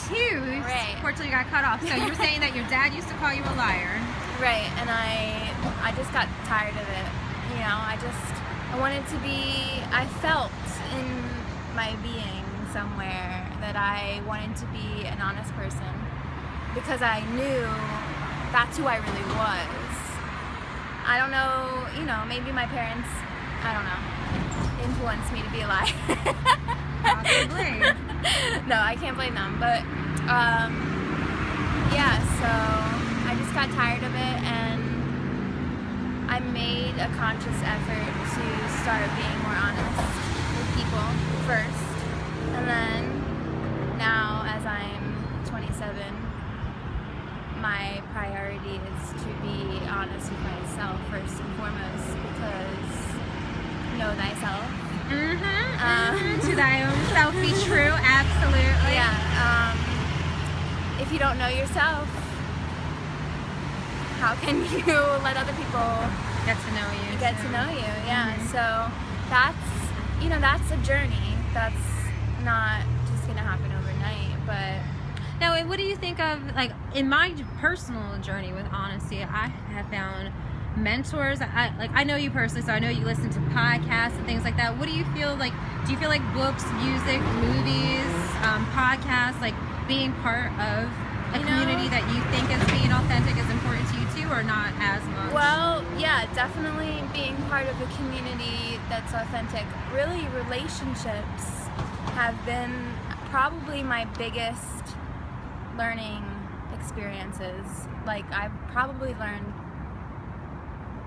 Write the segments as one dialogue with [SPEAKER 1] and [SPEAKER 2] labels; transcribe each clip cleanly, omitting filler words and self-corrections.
[SPEAKER 1] too.
[SPEAKER 2] Right.
[SPEAKER 1] Unfortunately, you got cut off. So you were saying that your dad used to call you a liar.
[SPEAKER 2] Right, and I just got tired of it. You know, I wanted to be, I felt in my being somewhere that I wanted to be an honest person because I knew that's who I really was. I don't know, you know, maybe my parents, I don't know, influenced me to be a liar.
[SPEAKER 1] Possibly.
[SPEAKER 2] No, I can't blame them, but yeah, so I just got tired of it, and I made a conscious effort to start being more honest with people first, and then now as I'm 27, my priority is to be honest with myself first and foremost, because know thyself.
[SPEAKER 1] To thy own self be true, absolutely.
[SPEAKER 2] Yeah. If you don't know yourself, how can you let other people
[SPEAKER 1] Get to know you.
[SPEAKER 2] get to know you? Yeah. So that's a journey. That's not just gonna happen overnight. But
[SPEAKER 1] Now, and what do you think of, like, in my personal journey with honesty, I have found mentors. I know you personally, so I know you listen to podcasts and things like that. What do you feel like? Do you feel like books, music, movies, podcasts, like being part of a community that you think is being authentic is important to you too, or not as much?
[SPEAKER 2] well, yeah, definitely being part of a community that's authentic. Really, relationships have been probably my biggest learning experiences. Like, I've probably learned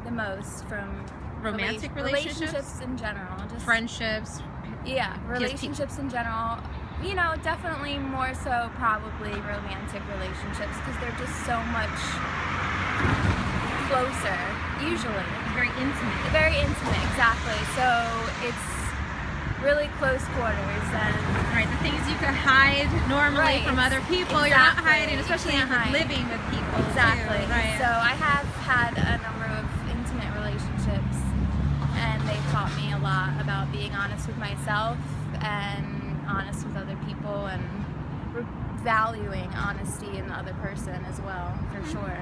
[SPEAKER 2] the most from
[SPEAKER 1] Romantic relationships
[SPEAKER 2] in general, just
[SPEAKER 1] friendships.
[SPEAKER 2] yeah, relationships in general. You know, definitely more so probably romantic relationships, because they're just so much closer, usually.
[SPEAKER 1] Very intimate.
[SPEAKER 2] Very intimate, exactly. So it's really close quarters, and
[SPEAKER 1] Right, the things you could hide normally
[SPEAKER 2] Right,
[SPEAKER 1] from other people, you're not
[SPEAKER 2] exactly.
[SPEAKER 1] hiding, especially
[SPEAKER 2] You can't hide.
[SPEAKER 1] living with people.
[SPEAKER 2] exactly.
[SPEAKER 1] Too, right.
[SPEAKER 2] So I have had a number of intimate relationships, and they've taught me a lot about being honest with myself and honest with other people, and valuing honesty in the other person as well, for sure.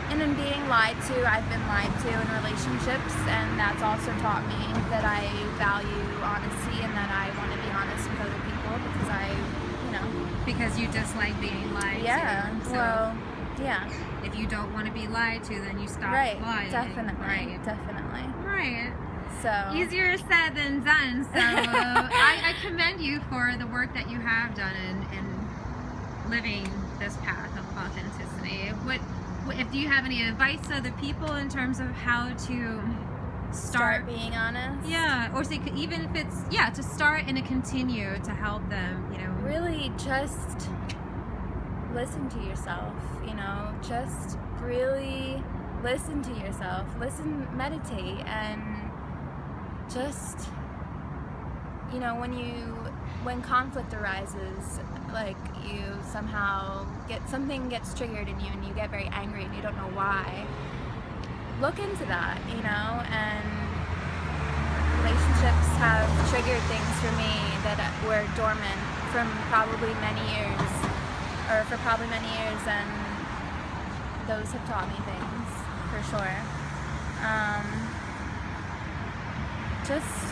[SPEAKER 2] And in being lied to, I've been lied to in relationships, and that's also taught me that I value honesty and that I want to be honest with other people, because
[SPEAKER 1] Because you dislike being lied
[SPEAKER 2] yeah,
[SPEAKER 1] to. So
[SPEAKER 2] well, yeah,
[SPEAKER 1] if you don't want to be lied to, then you stop
[SPEAKER 2] right,
[SPEAKER 1] lying.
[SPEAKER 2] definitely,
[SPEAKER 1] Right.
[SPEAKER 2] definitely.
[SPEAKER 1] Right.
[SPEAKER 2] So
[SPEAKER 1] Easier said than done. So I commend you for the work that you have done in living this path of authenticity. If do you have any advice to other people in terms of how to start
[SPEAKER 2] being honest.
[SPEAKER 1] Yeah, or say even if it's to start and to continue to help them,
[SPEAKER 2] Really, just listen to yourself. Just really listen to yourself. Meditate, and just when conflict arises, like you somehow something gets triggered in you, and you get very angry and you don't know why. Look into that, and relationships have triggered things for me that were dormant for probably many years, and those have taught me things, for sure. Just,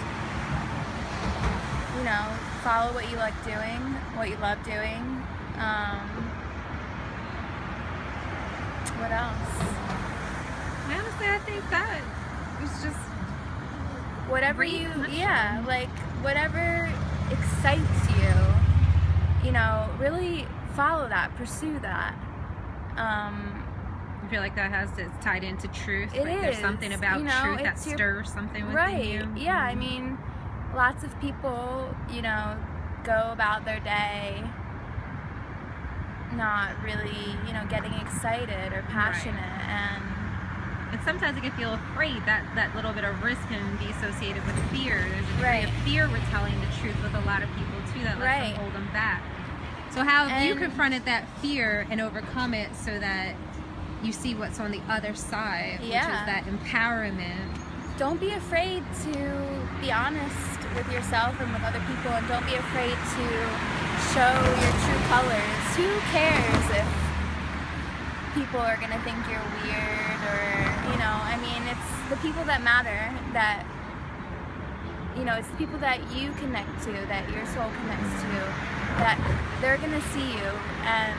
[SPEAKER 2] follow what you like doing, what you love doing. What else?
[SPEAKER 1] Honestly, I think that was just
[SPEAKER 2] Whatever whatever excites you, really follow that, pursue that.
[SPEAKER 1] I feel like that it's tied into truth.
[SPEAKER 2] It
[SPEAKER 1] There's
[SPEAKER 2] is,
[SPEAKER 1] something about truth that stirs something within
[SPEAKER 2] right.
[SPEAKER 1] you.
[SPEAKER 2] Yeah, I mean, lots of people, go about their day not really, getting excited or passionate,
[SPEAKER 1] And sometimes I can feel afraid that little bit of risk can be associated with fear. There's a degree of fear with telling the truth with a lot of people too that lets them hold them back. So how have you confronted that fear and overcome it so that you see what's on the other side, which is that empowerment?
[SPEAKER 2] Don't be afraid to be honest with yourself and with other people, and don't be afraid to show your true colors. Who cares if people are gonna think you're weird, or, you know, I mean, it's the people that matter, that, you know, it's the people that you connect to, that your soul connects to, that they're gonna see you and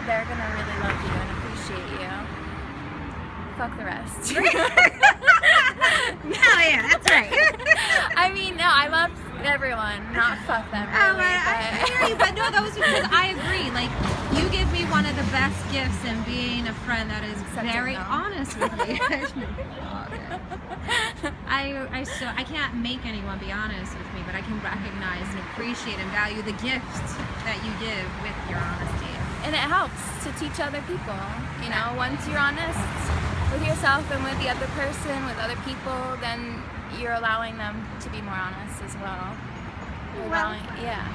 [SPEAKER 2] they're gonna really love you and appreciate you. Fuck the rest.
[SPEAKER 1] Hell yeah, that's right.
[SPEAKER 2] I mean, no, I love everyone, not fuck them, really.
[SPEAKER 1] I hear you, but no, that was because I agree. Like, you give me one of the best gifts in being a friend that is very honest with me. I can't make anyone be honest with me, but I can recognize and appreciate and value the gift that you give with your honesty.
[SPEAKER 2] And it helps to teach other people. You know, once you're honest with yourself and with the other person, with other people, then you're allowing them to be more honest as well. Yeah.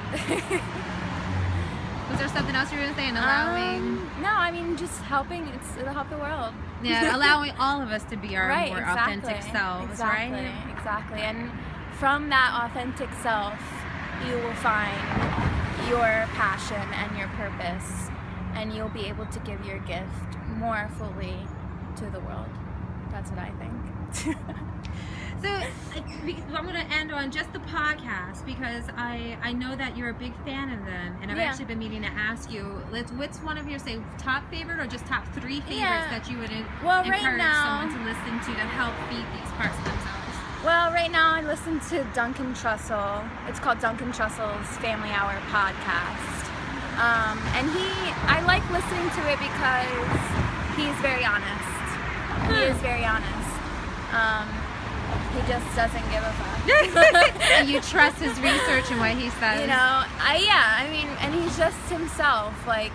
[SPEAKER 1] Was there something else you were going to say in allowing?
[SPEAKER 2] No, I mean, just helping. It'll help the world.
[SPEAKER 1] Yeah, allowing all of us to be our
[SPEAKER 2] right,
[SPEAKER 1] more
[SPEAKER 2] exactly,
[SPEAKER 1] authentic selves, right?
[SPEAKER 2] Exactly. And from that authentic self, you will find your passion and your purpose, and you'll be able to give your gift more fully to the world. That's what I think.
[SPEAKER 1] So I'm going to end on just the podcast, because I know that you're a big fan of them, and I've actually been meaning to ask you, what's one of your, say, top favorite or just top 3 favorites that you would encourage someone to listen to help feed these parts of themselves?
[SPEAKER 2] Well, right now I listen to Duncan Trussell. It's called Duncan Trussell's Family Hour podcast. And I like listening to it because he's very honest. He is very honest. He just doesn't give a fuck.
[SPEAKER 1] And you trust his research and what he says.
[SPEAKER 2] You know, I mean, and he's just himself. Like,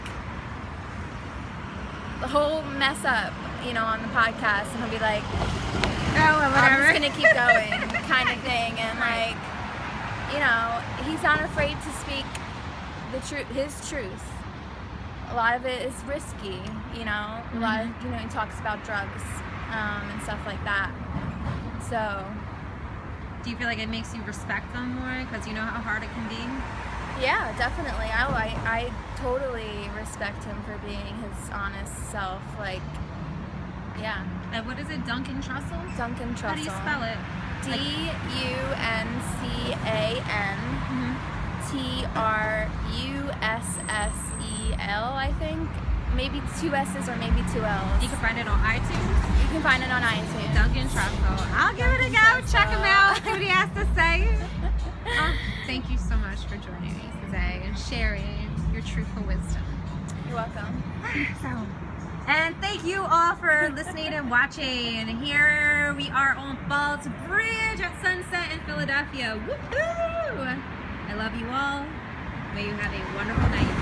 [SPEAKER 2] the whole mess up, you know, on the podcast, and he'll be like,
[SPEAKER 1] oh, well, whatever.
[SPEAKER 2] I'm just gonna keep going, kind of thing. And like, you know, he's not afraid to speak the truth, his truth. A lot of it is risky, you know. A lot of, you know, he talks about drugs and stuff like that. So,
[SPEAKER 1] do you feel like it makes you respect them more because you know how hard it can be?
[SPEAKER 2] Yeah, definitely. I totally respect him for being his honest self. Like, yeah.
[SPEAKER 1] And what is it, Duncan Trussell?
[SPEAKER 2] Duncan Trussell.
[SPEAKER 1] How do you spell it?
[SPEAKER 2] DUNCAN TRUSSEL, I think. Maybe 2 S's or maybe 2 L's.
[SPEAKER 1] You can find it on iTunes?
[SPEAKER 2] You can find it on iTunes.
[SPEAKER 1] Duncan Trussell. I'll give it a go. Check him out. See what he has to say. Thank you so much for joining me today and sharing your truthful wisdom.
[SPEAKER 2] You're welcome.
[SPEAKER 1] And thank you all for listening and watching. Here we are on Falls Bridge at Sunset in Philadelphia. Woohoo! I love you all. May you have a wonderful night.